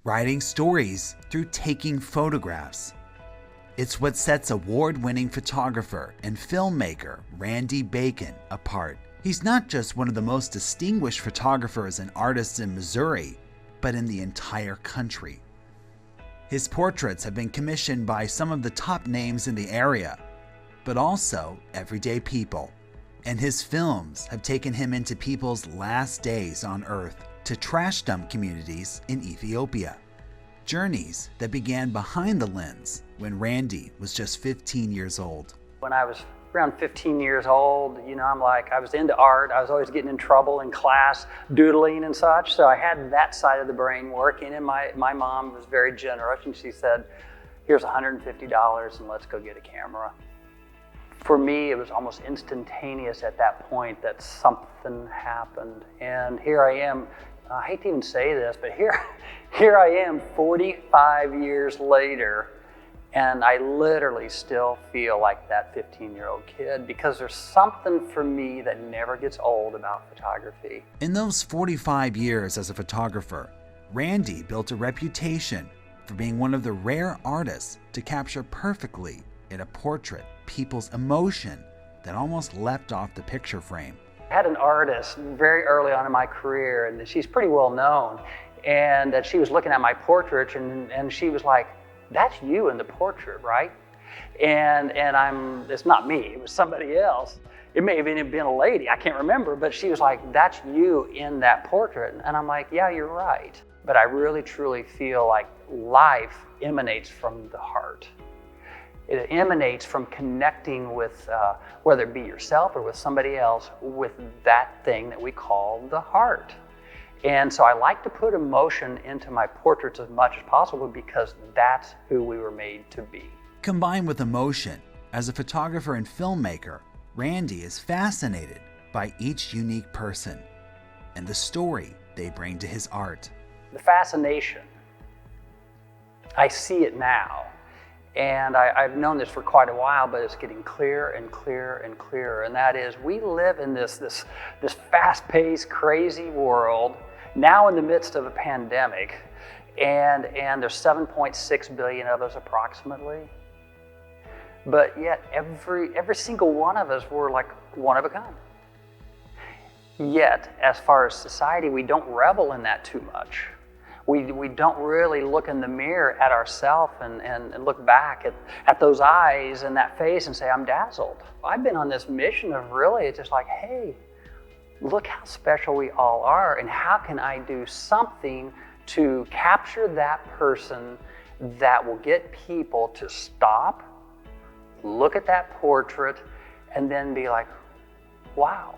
writing stories through taking photographs. It's what sets award-winning photographer and filmmaker Randy Bacon apart. He's not just one of the most distinguished photographers and artists in Missouri, but in the entire country. His portraits have been commissioned by some of the top names in the area, but also everyday people. And his films have taken him into people's last days on Earth to trash dump communities in Ethiopia. Journeys that began behind the lens when Randy was just 15 years old. When I was around 15 years old, I was into art. I was always getting in trouble in class, doodling and such. So I had that side of the brain working, and my mom was very generous, and she said, here's $150 and let's go get a camera. For me, it was almost instantaneous at that point that something happened. And here I am, I hate to even say this, but here I am 45 years later, and I literally still feel like that 15-year-old kid because there's something for me that never gets old about photography. In those 45 years as a photographer, Randy built a reputation for being one of the rare artists to capture perfectly in a portrait people's emotion that almost leapt off the picture frame. I had an artist very early on in my career, and she's pretty well known, and that she was looking at my portrait, and she was like, that's you in the portrait, right? And it's not me, it was somebody else. It may have even been a lady, I can't remember, but she was like, that's you in that portrait. And I'm like, yeah, you're right. But I really, truly feel like life emanates from the heart. It emanates from connecting with, whether it be yourself or with somebody else, with that thing that we call the heart. And so I like to put emotion into my portraits as much as possible because that's who we were made to be. Combined with emotion, as a photographer and filmmaker, Randy is fascinated by each unique person and the story they bring to his art. The fascination, I see it now. And I've known this for quite a while, but it's getting clearer and clearer and clearer. And that is, we live in this fast-paced, crazy world, now in the midst of a pandemic, and there's 7.6 billion of us approximately. But yet every single one of us, we're like one of a kind. Yet, as far as society, we don't revel in that too much. We don't really look in the mirror at ourselves and look back at those eyes and that face and say, I'm dazzled. I've been on this mission of really, it's just like, hey, look how special we all are, and how can I do something to capture that person that will get people to stop, look at that portrait, and then be like, wow,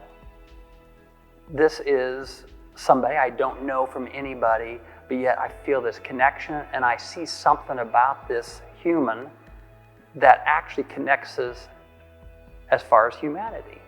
this is somebody I don't know from anybody, but yet I feel this connection, and I see something about this human that actually connects us as far as humanity.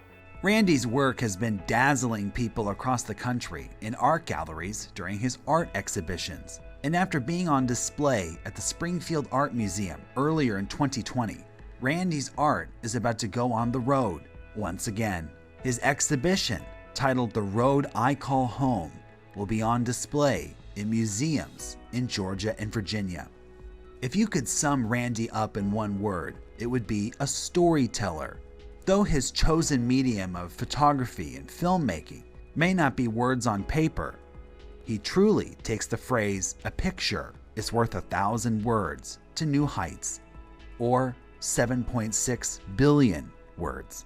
Randy's work has been dazzling people across the country in art galleries during his art exhibitions. And after being on display at the Springfield Art Museum earlier in 2020, Randy's art is about to go on the road once again. His exhibition, titled The Road I Call Home, will be on display in museums in Georgia and Virginia. If you could sum Randy up in one word, it would be a storyteller. Though his chosen medium of photography and filmmaking may not be words on paper, he truly takes the phrase, "a picture is worth 1,000 words," to new heights, or 7.6 billion words.